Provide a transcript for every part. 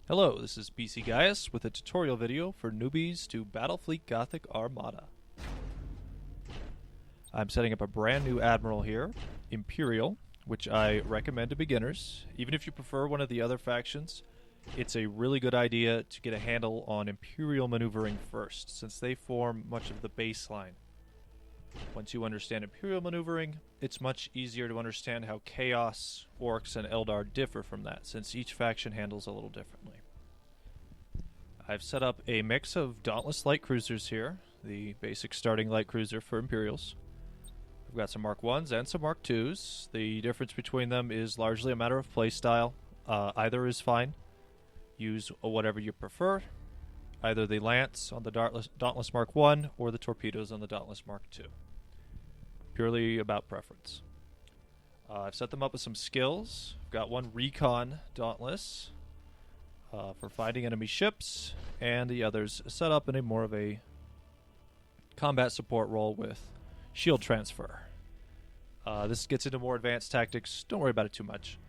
Hello, this is PC Gaius with a tutorial video for newbies to Battlefleet Gothic Armada. I'm setting up a brand new admiral here, Imperial, which I recommend to beginners. Even if you prefer one of the other factions, it's a really good idea to get a handle on Imperial maneuvering first, since they form much of the baseline. Once you understand Imperial maneuvering, it's much easier to understand how Chaos, Orcs, and Eldar differ from that, since each faction handles a little differently. I've set up a mix of Dauntless light cruisers here, the basic starting light cruiser for Imperials. I've got some Mark 1s and some Mark 2s. The difference between them is largely a matter of playstyle. Either is fine. Use whatever you prefer. Either the Lance on the Dauntless Mark 1 or the Torpedoes on the Dauntless Mark 2. Purely about preference. I've set them up with some skills. I've got one Recon Dauntless for finding enemy ships, and the others set up in a more of a combat support role with shield transfer. This gets into more advanced tactics. Don't worry about it too much.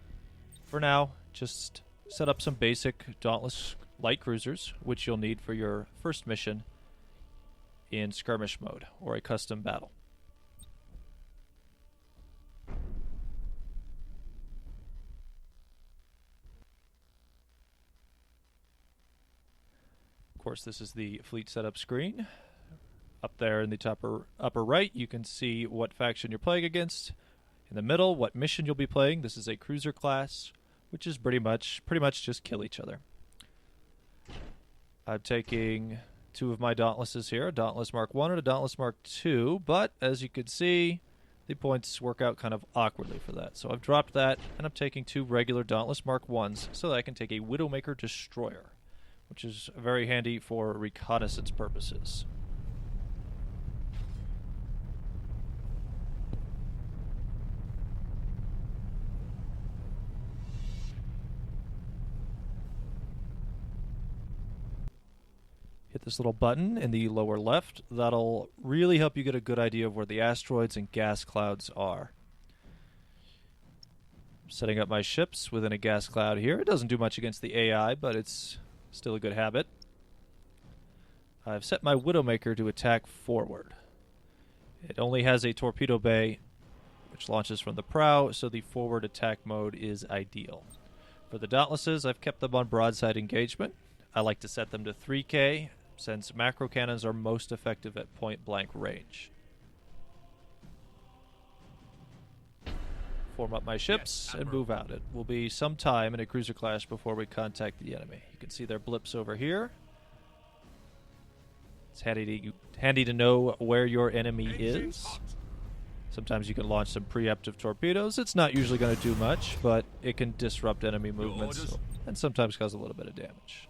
For now, just set up some basic Dauntless light cruisers, which you'll need for your first mission in skirmish mode or a custom battle. Of course, this is the fleet setup screen. Up there in the upper right, you can see what faction you're playing against. In the middle, what mission you'll be playing. This is a cruiser class, which is pretty much just kill each other. I'm taking two of my Dauntlesses here, a Dauntless Mark 1 and a Dauntless Mark 2, but as you can see, the points work out kind of awkwardly for that. So I've dropped that, and I'm taking two regular Dauntless Mark 1s so that I can take a Widowmaker Destroyer, which is very handy for reconnaissance purposes. Hit this little button in the lower left. That'll really help you get a good idea of where the asteroids and gas clouds are. I'm setting up my ships within a gas cloud here. It doesn't do much against the AI, but it's still a good habit. I've set my Widowmaker to attack forward. It only has a torpedo bay, which launches from the prow, so the forward attack mode is ideal. For the Dauntlesses, I've kept them on broadside engagement. I like to set them to 3K, since macro cannons are most effective at point-blank range. Form up my ships and move out. It will be some time in a cruiser clash before we contact the enemy. You can see their blips over here. It's handy to know where your enemy is. Sometimes you can launch some preemptive torpedoes. It's not usually going to do much, but it can disrupt enemy movements and sometimes cause a little bit of damage.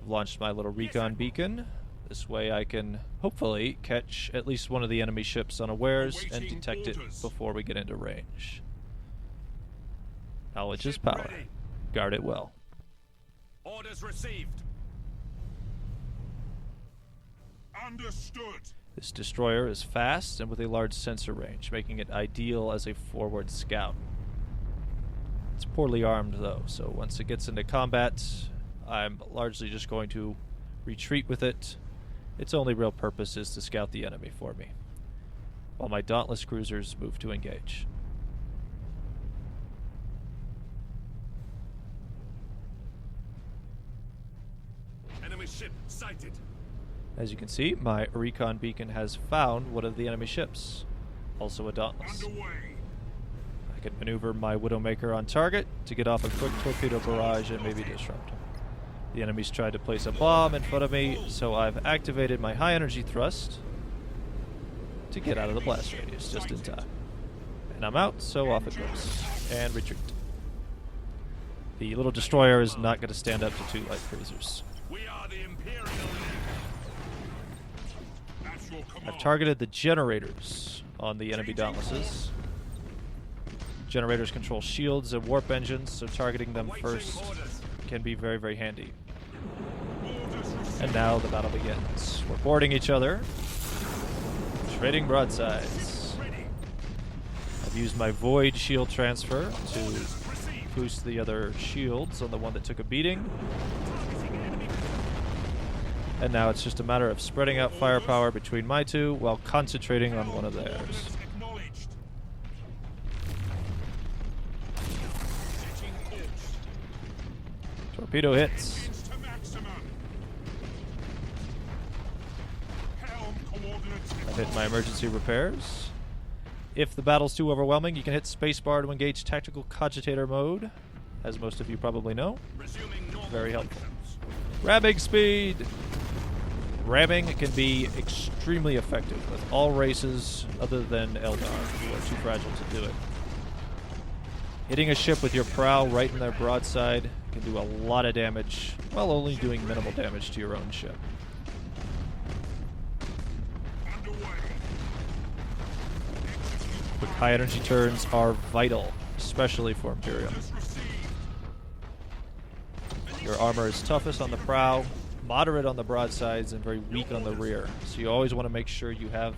I've launched my little recon beacon. This way I can hopefully catch at least one of the enemy ships unawares and detect it before we get into range. Knowledge is power. Guard it well. Orders received. Understood. This destroyer is fast and with a large sensor range, making it ideal as a forward scout. It's poorly armed though, so once it gets into combat, I'm largely just going to retreat with it. Its only real purpose is to scout the enemy for me, while my Dauntless cruisers move to engage. Enemy ship sighted. As you can see, my recon beacon has found one of the enemy ships, also a Dauntless. Underway. I can maneuver my Widowmaker on target to get off a quick torpedo barrage and maybe disrupt him. The enemy's tried to place a bomb in front of me, so I've activated my high energy thrust to get out of the blast radius just in time. And I'm out, so off it goes. And retreat. The little destroyer is not going to stand up to two light cruisers. We are the Imperial. I've targeted the generators on the enemy Dauntlesses. Generators control shields and warp engines, so targeting them first can be very, very handy. And now the battle begins. We're boarding each other, trading broadsides. I've used my Void shield transfer to boost the other shields on the one that took a beating. And now it's just a matter of spreading out firepower between my two while concentrating on one of theirs. Torpedo hits. I've hit my emergency repairs. If the battle's too overwhelming, you can hit spacebar to engage tactical cogitator mode, as most of you probably know. Very helpful. Ramming speed! Ramming can be extremely effective with all races other than Eldar, who are too fragile to do it. Hitting a ship with your prow right in their broadside can do a lot of damage, while only doing minimal damage to your own ship. Quick high energy turns are vital, especially for Imperium. Your armor is toughest on the prow, moderate on the broadsides, and very weak on the rear. So you always want to make sure you have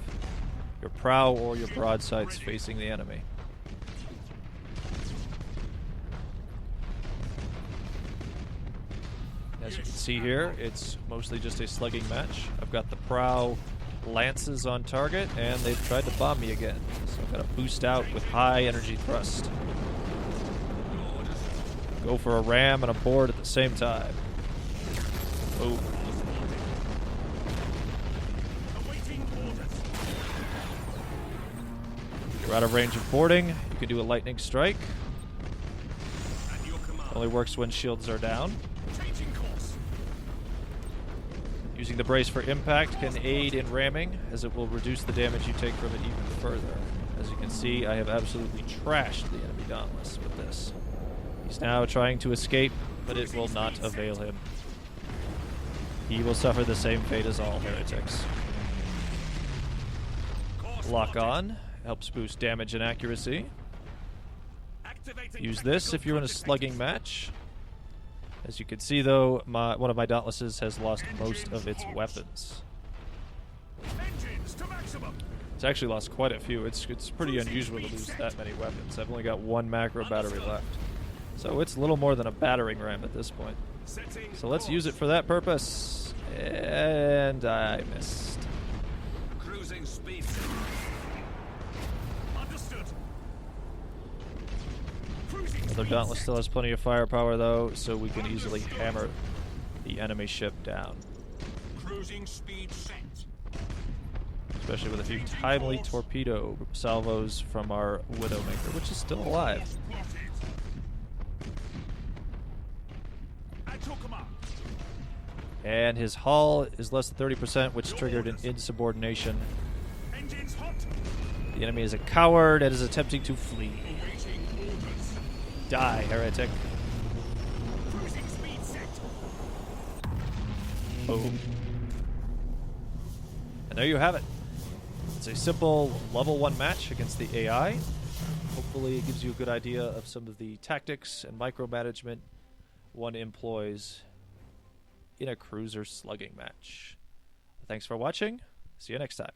your prow or your broadsides facing the enemy. As you can see here, it's mostly just a slugging match. I've got the prow lances on target, and they've tried to bomb me again. So I've got to boost out with high energy thrust. Go for a ram and a board at the same time. Boom. If you're out of range of boarding, you can do a lightning strike. Only works when shields are down. Using the brace for impact can aid in ramming, as it will reduce the damage you take from it even further. As you can see, I have absolutely trashed the enemy Dauntless with this. He's now trying to escape, but it will not avail him. He will suffer the same fate as all heretics. Lock on helps boost damage and accuracy. Use this if you're in a slugging match. As you can see, though, one of my Dauntlesses has lost most of its weapons. It's actually lost quite a few. It's pretty unusual to lose that many weapons. I've only got one macro battery left. So it's a little more than a battering ram at this point. So let's use it for that purpose. And I missed. Cruising speed. Understood. Another Dauntless still has plenty of firepower, though, so we can easily hammer the enemy ship down. Cruising speed set. Especially with a few timely torpedo salvos from our Widowmaker, which is still alive. And his hull is less than 30%, which triggered an insubordination. The enemy is a coward and is attempting to flee. Die, heretic. Boom. And there you have it. It's a simple level 1 match against the AI. Hopefully it gives you a good idea of some of the tactics and micromanagement one employs in a cruiser slugging match. Thanks for watching. See you next time.